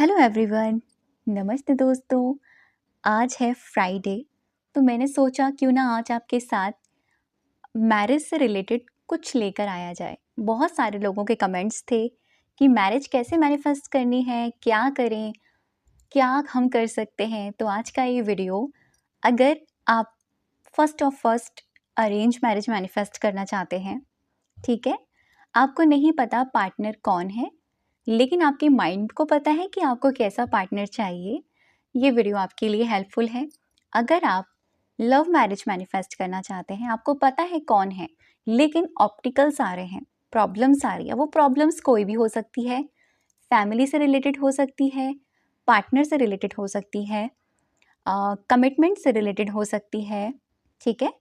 Hello everyone. नमस्ते दोस्तों। आज है फ्राइडे, तो मैंने सोचा क्यों ना आज आपके साथ मैरिज से रिलेटेड कुछ लेकर आया जाए। बहुत सारे लोगों के कमेंट्स थे कि मैरिज कैसे मैनिफेस्ट करनी है, क्या करें, क्या हम कर सकते हैं। तो आज का ये वीडियो, अगर आप फर्स्ट अरेंज मैरिज मैनिफेस्ट करना चाहते हैं, ठीक है, आपको नहीं पता पार्टनर कौन है, लेकिन आपके माइंड को पता है कि आपको कैसा पार्टनर चाहिए, ये वीडियो आपके लिए हेल्पफुल है। अगर आप लव मैरिज मैनिफेस्ट करना चाहते हैं, आपको पता है कौन है, लेकिन ऑप्टिकल्स आ रहे हैं, प्रॉब्लम्स आ रही है। वो प्रॉब्लम्स कोई भी हो सकती है, फैमिली से रिलेटेड हो सकती है, पार्टनर से रिलेटेड हो सकती है, कमिटमेंट से रिलेटेड हो सकती है, ठीक है।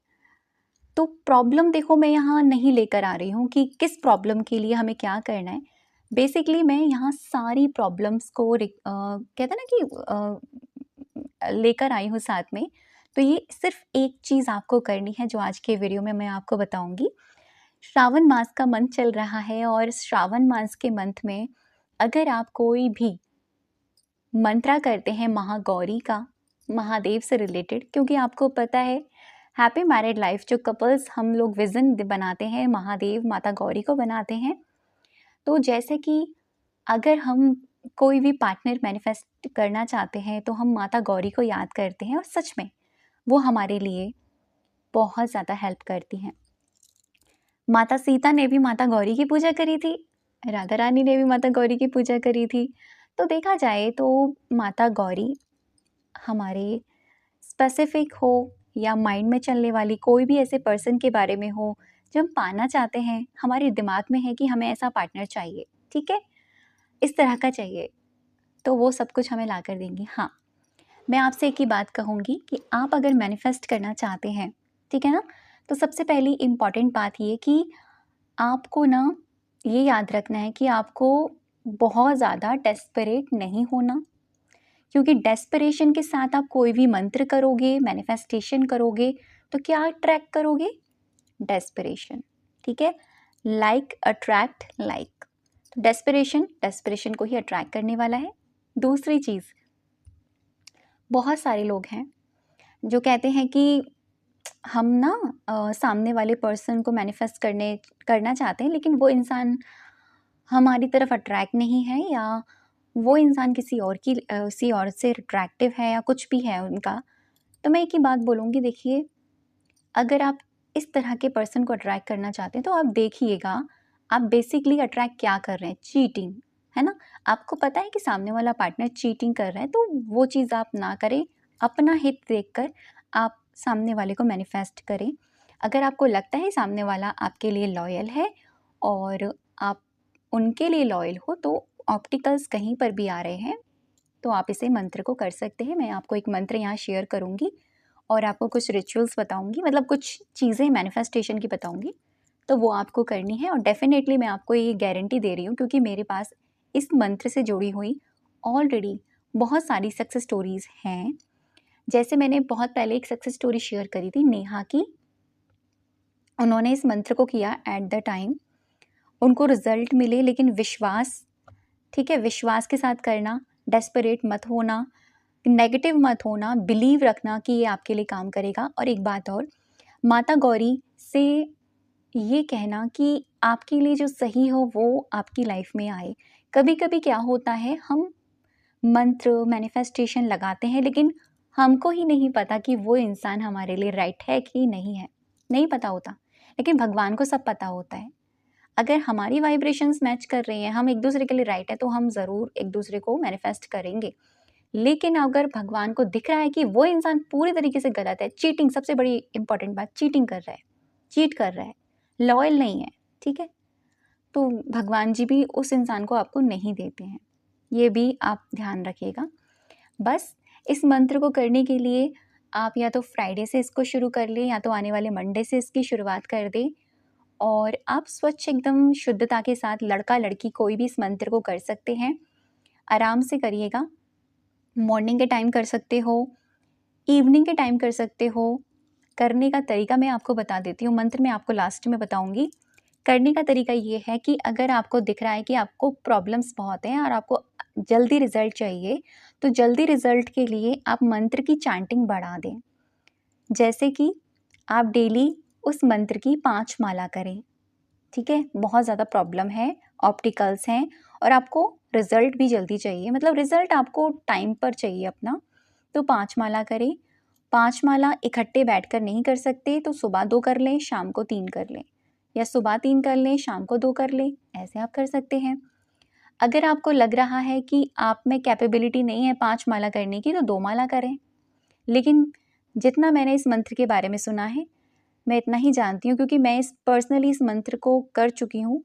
तो प्रॉब्लम देखो, मैं यहाँ नहीं लेकर आ रही हूँ कि किस प्रॉब्लम के लिए हमें क्या करना है। बेसिकली मैं यहाँ सारी प्रॉब्लम्स को कहते हैं ना कि लेकर आई हूँ साथ में। तो ये सिर्फ एक चीज़ आपको करनी है जो आज के वीडियो में मैं आपको बताऊंगी। श्रावण मास का मंथ चल रहा है और श्रावण मास के मंथ में अगर आप कोई भी मंत्रा करते हैं महागौरी का, महादेव से रिलेटेड, क्योंकि आपको पता है हैप्पी मैरिड लाइफ जो कपल्स हम लोग विजन बनाते हैं महादेव माता गौरी को बनाते हैं। तो जैसे कि अगर हम कोई भी पार्टनर मैनिफेस्ट करना चाहते हैं तो हम माता गौरी को याद करते हैं और सच में वो हमारे लिए बहुत ज़्यादा हेल्प करती हैं। माता सीता ने भी माता गौरी की पूजा करी थी, राधा रानी ने भी माता गौरी की पूजा करी थी। तो देखा जाए तो माता गौरी हमारे स्पेसिफिक हो या माइंड में चलने वाली कोई भी ऐसे पर्सन के बारे में हो जो हम पाना चाहते हैं, हमारे दिमाग में है कि हमें ऐसा पार्टनर चाहिए, ठीक है, इस तरह का चाहिए, तो वो सब कुछ हमें ला कर देंगी। हाँ, मैं आपसे एक ही बात कहूँगी कि आप अगर मैनिफेस्ट करना चाहते हैं, ठीक है ना, तो सबसे पहली इम्पॉर्टेंट बात ये कि आपको ना ये याद रखना है कि आपको बहुत ज़्यादा डेस्परेट नहीं होना, क्योंकि डेस्परेशन के साथ आप कोई भी मंत्र करोगे, मैनिफेस्टेशन करोगे, तो क्या अट्रैक्ट करोगे? डेस्परेशन, ठीक है। लाइक अट्रैक्ट लाइक, तो डेस्परेशन को ही अट्रैक्ट करने वाला है। दूसरी चीज़, बहुत सारे लोग हैं जो कहते हैं कि हम ना सामने वाले पर्सन को मैनिफेस्ट करना चाहते हैं, लेकिन वो इंसान हमारी तरफ अट्रैक्ट नहीं है, या वो इंसान किसी और से अट्रैक्टिव है, या कुछ भी है उनका। तो मैं एक ही बात बोलूँगी, देखिए, अगर आप इस तरह के पर्सन को अट्रैक्ट करना चाहते हैं तो आप देखिएगा, आप बेसिकली अट्रैक्ट क्या कर रहे हैं? चीटिंग, है ना। आपको पता है कि सामने वाला पार्टनर चीटिंग कर रहा है, तो वो चीज़ आप ना करें। अपना हित देखकर आप सामने वाले को मैनिफेस्ट करें। अगर आपको लगता है सामने वाला आपके लिए लॉयल है और आप उनके लिए लॉयल हो, तो ऑप्टिकल्स कहीं पर भी आ रहे हैं, तो आप इसे मंत्र को कर सकते हैं। मैं आपको एक मंत्र यहाँ शेयर करूँगी और आपको कुछ रिचुअल्स बताऊँगी, मतलब कुछ चीज़ें मैनिफेस्टेशन की बताऊँगी, तो वो आपको करनी है। और डेफ़िनेटली मैं आपको ये गारंटी दे रही हूँ, क्योंकि मेरे पास इस मंत्र से जुड़ी हुई ऑलरेडी बहुत सारी सक्सेस स्टोरीज़ हैं। जैसे मैंने बहुत पहले एक सक्सेस स्टोरी शेयर करी थी नेहा की। उन्होंने इस मंत्र को किया एट द टाइम, उनको रिज़ल्ट मिले, लेकिन विश्वास, ठीक है, विश्वास के साथ करना, डेस्परेट मत होना, नेगेटिव मत होना, बिलीव रखना कि ये आपके लिए काम करेगा। और एक बात और, माता गौरी से ये कहना कि आपके लिए जो सही हो वो आपकी लाइफ में आए। कभी कभी क्या होता है, हम मंत्र मैनिफेस्टेशन लगाते हैं, लेकिन हमको ही नहीं पता कि वो इंसान हमारे लिए राइट है कि नहीं है, नहीं पता होता, लेकिन भगवान को सब पता होता है। अगर हमारी वाइब्रेशंस मैच कर रही हैं, हम एक दूसरे के लिए राइट है, तो हम ज़रूर एक दूसरे को मैनिफेस्ट करेंगे। लेकिन अगर भगवान को दिख रहा है कि वो इंसान पूरी तरीके से गलत है, चीटिंग, सबसे बड़ी इंपॉर्टेंट बात, चीटिंग कर रहा है, चीट कर रहा है, लॉयल नहीं है, ठीक है, तो भगवान जी भी उस इंसान को आपको नहीं देते हैं। ये भी आप ध्यान रखिएगा। बस इस मंत्र को करने के लिए आप या तो फ्राइडे से इसको शुरू कर लें, या तो आने वाले मंडे से इसकी शुरुआत कर दें। और आप स्वच्छ एकदम शुद्धता के साथ, लड़का लड़की कोई भी इस मंत्र को कर सकते हैं। आराम से करिएगा। मॉर्निंग के टाइम कर सकते हो, इवनिंग के टाइम कर सकते हो। करने का तरीका मैं आपको बता देती हूँ, मंत्र मैं आपको लास्ट में बताऊँगी। करने का तरीका ये है कि अगर आपको दिख रहा है कि आपको प्रॉब्लम्स बहुत हैं और आपको जल्दी रिजल्ट चाहिए, तो जल्दी रिजल्ट के लिए आप मंत्र की चैंटिंग बढ़ा दें। जैसे कि आप डेली उस मंत्र की 5 माला करें, ठीक है? बहुत ज़्यादा प्रॉब्लम है, ऑप्टिकल्स हैं और आपको रिजल्ट भी जल्दी चाहिए, मतलब रिजल्ट आपको टाइम पर चाहिए अपना, तो 5 माला करें। 5 माला इकट्ठे बैठकर नहीं कर सकते तो सुबह 2 कर लें, शाम को 3 कर लें, या सुबह 3 कर लें, शाम को 2 कर लें, ऐसे आप कर सकते हैं। अगर आपको लग रहा है कि आप में कैपेबिलिटी नहीं है 5 माला करने की, तो 2 माला करें। लेकिन जितना मैंने इस मंत्र के बारे में सुना है, मैं इतना ही जानती हूँ क्योंकि मैं पर्सनली इस मंत्र को कर चुकी हूँ।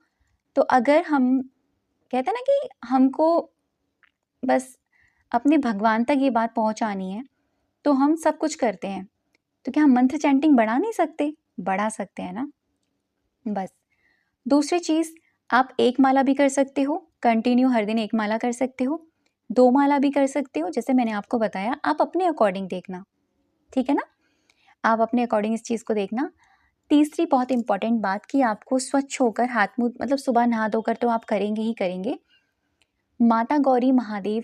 तो अगर हम कहते हैं ना कि हमको बस अपने भगवान तक ये बात पहुँचानी है, तो हम सब कुछ करते हैं। तो क्या हम मंत्र चैंटिंग बढ़ा नहीं सकते? बढ़ा सकते हैं ना। बस दूसरी चीज़, आप 1 माला भी कर सकते हो, कंटिन्यू हर दिन 1 माला कर सकते हो, 2 माला भी कर सकते हो, जैसे मैंने आपको बताया, आप अपने अकॉर्डिंग देखना, ठीक है ना? आप अपने अकॉर्डिंग इस चीज़ को देखना। तीसरी बहुत इंपॉर्टेंट बात कि आपको स्वच्छ होकर हाथ मुँह, मतलब सुबह नहा धोकर तो आप करेंगे ही करेंगे। माता गौरी महादेव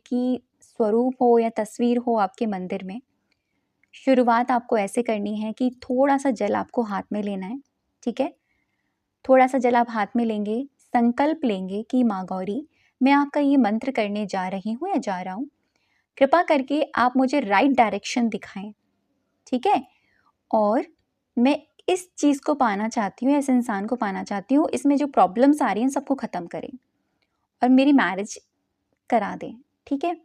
की स्वरूप हो या तस्वीर हो आपके मंदिर में, शुरुआत आपको ऐसे करनी है कि थोड़ा-सा जल आपको हाथ में लेना है, ठीक है? थोड़ा-सा जल आप हाथ में लेंगे, संकल्प लेंगे कि माँ गौरी, मैं आपका ये मंत्र करने जा रही हूँ या जा रहा हूँ। कृपा करके आप मुझे राइट डायरेक्शन दिखाएँ, ठीक है? और मैं इस चीज़ को पाना चाहती हूँ, इस इंसान को पाना चाहती हूँ, इसमें जो प्रॉब्लम्स आ रही हैं सबको ख़त्म करें और मेरी मैरिज करा दें, ठीक है?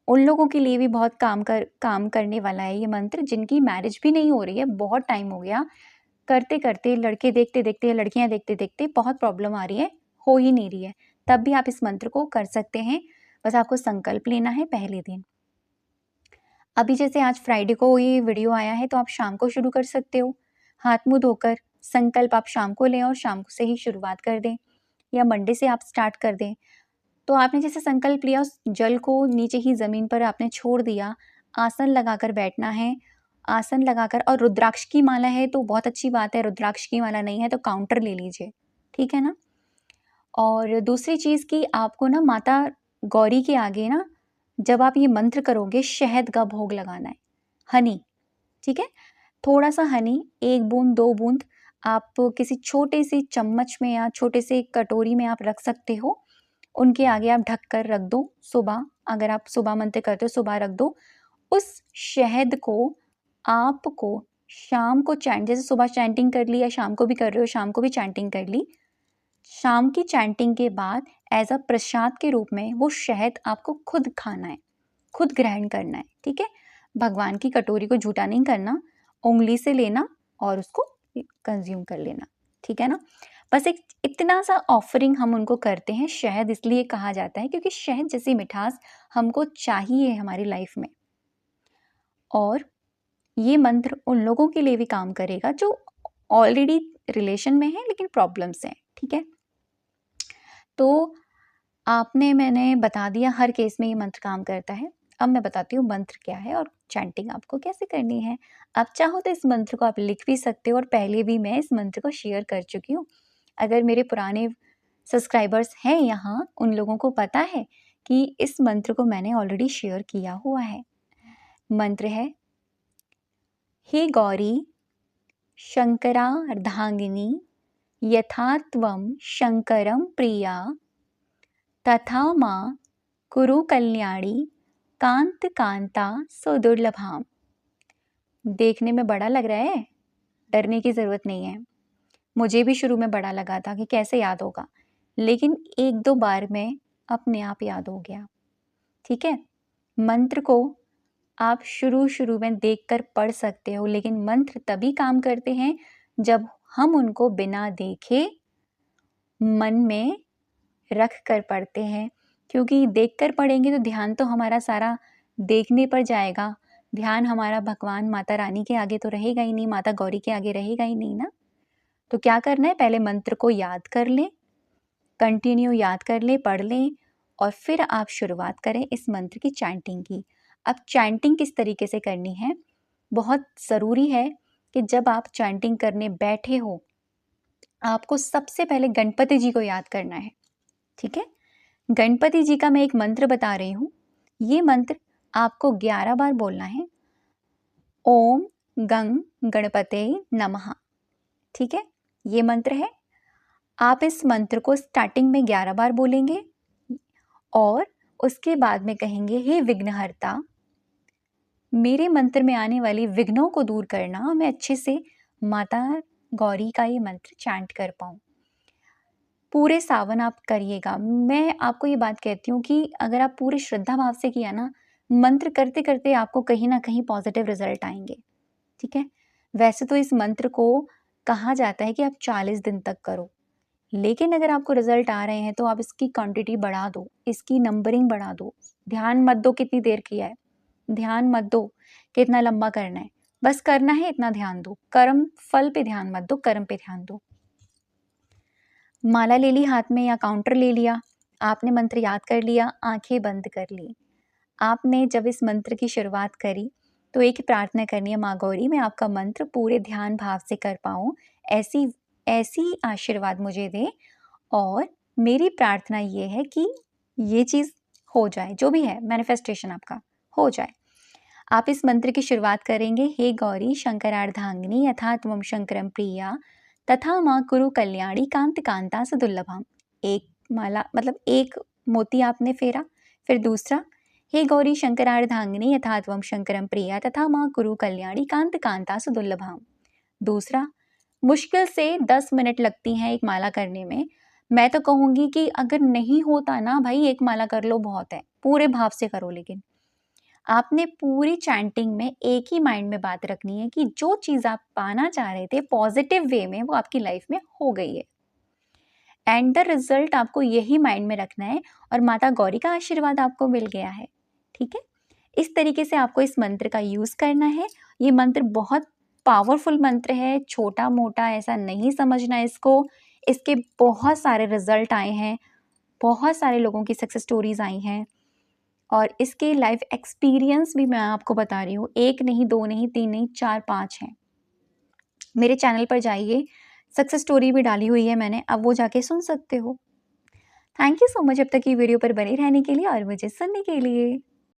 उन लोगों के लिए भी बहुत काम करने वाला है ये मंत्र, जिनकी मैरिज भी नहीं हो रही है, बहुत टाइम हो गया, करते-करते, लड़के देखते-देखते, लड़कियाँ देखते-देखते बहुत प्रॉब्लम आ रही है, हो ही नहीं रही है। तब भी आप इस मंत्र को कर सकते हैं, बस आपको संकल्प लेना है पहले दिन। अभी जैसे आज फ्राइडे को ये वीडियो आया है, तो आप शाम को शुरू कर सकते हो, हाथ-मुँह धोकर। संकल्प आप शाम को लें और शाम से ही शुरुआत कर दें, या मंडे से आप स्टार्ट कर दें। तो आपने जैसे संकल्प लिया, उस जल को नीचे ही ज़मीन पर आपने छोड़ दिया, आसन लगाकर बैठना है, आसन लगाकर, और रुद्राक्ष की माला है तो बहुत अच्छी बात है, रुद्राक्ष की माला नहीं है तो काउंटर ले लीजिए, ठीक है ना? और दूसरी चीज़ कि आपको ना माता गौरी के आगे ना, जब आप ये मंत्र करोगे, शहद का भोग लगाना है, हनी, ठीक है? थोड़ा-सा हनी, 1 बूँद 2 बूँद आप किसी छोटे से चम्मच में या छोटे से कटोरी में आप रख सकते हो। उनके आगे आप ढक कर रख दो सुबह, अगर आप सुबह मंत्र करते हो सुबह रख दो। उस शहद को आपको शाम को जैसे सुबह चैंटिंग कर ली या शाम को भी कर रहे हो, शाम को भी चैंटिंग कर ली। शाम की चैंटिंग के बाद एज़ अ प्रसाद के रूप में वो शहद आपको खुद खाना है, खुद ग्रहण करना है, ठीक है? भगवान की कटोरी को झूठा नहीं करना, उँगली से लेना और उसको कंज़्यूम कर लेना, ठीक है ना? बस एक इतना सा ऑफरिंग हम उनको करते हैं। शहद इसलिए कहा जाता है क्योंकि शहद जैसी मिठास हमको चाहिए हमारी लाइफ में। और ये मंत्र उन लोगों के लिए भी काम करेगा जो ऑलरेडी रिलेशन में है लेकिन प्रॉब्लम्स हैं, ठीक है? तो मैंने बता दिया हर केस में ये मंत्र काम करता है। अब मैं बताती हूँ मंत्र क्या है और चैंटिंग आपको कैसे करनी है। आप चाहो तो इस मंत्र को आप लिख भी सकते हो, और पहले भी मैं इस मंत्र को शेयर कर चुकी हूँ। अगर मेरे पुराने सब्सक्राइबर्स हैं यहाँ, उन लोगों को पता है कि इस मंत्र को मैंने ऑलरेडी शेयर किया हुआ है। मंत्र है, हे गौरी शंकरार्धांगिनी यथा त्वं शंकरं प्रिया तथा मां कुरु कल्याणी कांत कांता सुदुर्लभाम। देखने में बड़ा लग रहा है, डरने की ज़रूरत नहीं है। मुझे भी शुरू में बड़ा लगा था कि कैसे याद होगा, लेकिन 1-2 बार में अपने आप याद हो गया, ठीक है? मंत्र को आप शुरू में देखकर पढ़ सकते हो, लेकिन मंत्र तभी काम करते हैं जब हम उनको बिना देखे मन में रख कर पढ़ते हैं, क्योंकि देखकर पढ़ेंगे तो ध्यान तो हमारा सारा देखने पर जाएगा। ध्यान हमारा भगवान माता रानी के आगे तो रहेगा ही नहीं, माता गौरी के आगे रहेगा ही नहीं ना। तो क्या करना है, पहले मंत्र को याद कर लें, कंटिन्यू याद कर लें, पढ़ लें, और फिर आप शुरुआत करें इस मंत्र की चैंटिंग की। अब चैंटिंग किस तरीके से करनी है, बहुत ज़रूरी है कि जब आप चैंटिंग करने बैठे हो, आपको सबसे पहले गणपति जी को याद करना है, ठीक है? गणपति जी का मैं एक मंत्र बता रही हूँ। ये मंत्र आपको 11 बार बोलना है। ओम गंग गणपते नमः। ठीक है, ये मंत्र है। आप इस मंत्र को स्टार्टिंग में 11 बार बोलेंगे और उसके बाद में कहेंगे, हे विघ्नहर्ता, मेरे मंत्र में आने वाली विघ्नों को दूर करना, मैं अच्छे से माता गौरी का ये मंत्र चैंट कर पाऊँ। पूरे सावन आप करिएगा। मैं आपको ये बात कहती हूँ कि अगर आप पूरे श्रद्धा भाव से किया ना, मंत्र करते करते आपको कहीं ना कहीं पॉजिटिव रिजल्ट आएंगे। ठीक है, वैसे तो इस मंत्र को कहा जाता है कि आप 40 दिन तक करो, लेकिन अगर आपको रिजल्ट आ रहे हैं तो आप इसकी क्वांटिटी बढ़ा दो, इसकी नंबरिंग बढ़ा दो। ध्यान मत दो कितनी देर किया है, ध्यान मत दो कितना लंबा करना है, बस करना है इतना ध्यान दो। कर्म फल पे ध्यान मत दो, कर्म पे ध्यान दो। माला ले ली हाथ में या काउंटर ले लिया, आपने मंत्र याद कर लिया, आंखें बंद कर ली। आपने जब इस मंत्र की शुरुआत करी तो एक प्रार्थना करनी है, माँ गौरी मैं आपका मंत्र पूरे ध्यान भाव से कर पाऊँ, ऐसी ऐसी आशीर्वाद मुझे दे। और मेरी प्रार्थना ये है कि ये चीज़ हो जाए, जो भी है मैनिफेस्टेशन आपका हो जाए। आप इस मंत्र की शुरुआत करेंगे, हे गौरी शंकरार्धांगिनी यथा त्वं शंकरम प्रिया तथा माँ कुरु कल्याणी कांत कांता सुदुर्लभम। एक माला मतलब एक मोती आपने फेरा, फिर दूसरा, हे गौरी शंकरार्धांगिनी यथा त्वं शंकरम प्रिया तथा माँ कुरु कल्याणी कांत कांता सुदुर्लभम। दूसरा, मुश्किल से 10 मिनट लगती हैं एक माला करने में। मैं तो कहूँगी कि अगर नहीं होता ना भाई, एक माला कर लो बहुत है, पूरे भाव से करो। लेकिन आपने पूरी चैंटिंग में एक ही माइंड में बात रखनी है कि जो चीज़ आप पाना चाह रहे थे पॉजिटिव वे में, वो आपकी लाइफ में हो गई है। एंड द रिजल्ट आपको यही माइंड में रखना है और माता गौरी का आशीर्वाद आपको मिल गया है। ठीक है, इस तरीके से आपको इस मंत्र का यूज़ करना है। ये मंत्र बहुत पावरफुल मंत्र है, छोटा मोटा ऐसा नहीं समझना इसको। इसके बहुत सारे रिजल्ट आए हैं, बहुत सारे लोगों की सक्सेस स्टोरीज आई हैं और इसके लाइफ एक्सपीरियंस भी मैं आपको बता रही हूँ। 1 नहीं, 2 नहीं, 3 नहीं, 4 5 हैं। मेरे चैनल पर जाइए, सक्सेस स्टोरी भी डाली हुई है मैंने, अब वो जाके सुन सकते हो। थैंक यू सो मच अब तक ये वीडियो पर बने रहने के लिए और मुझे सुनने के लिए।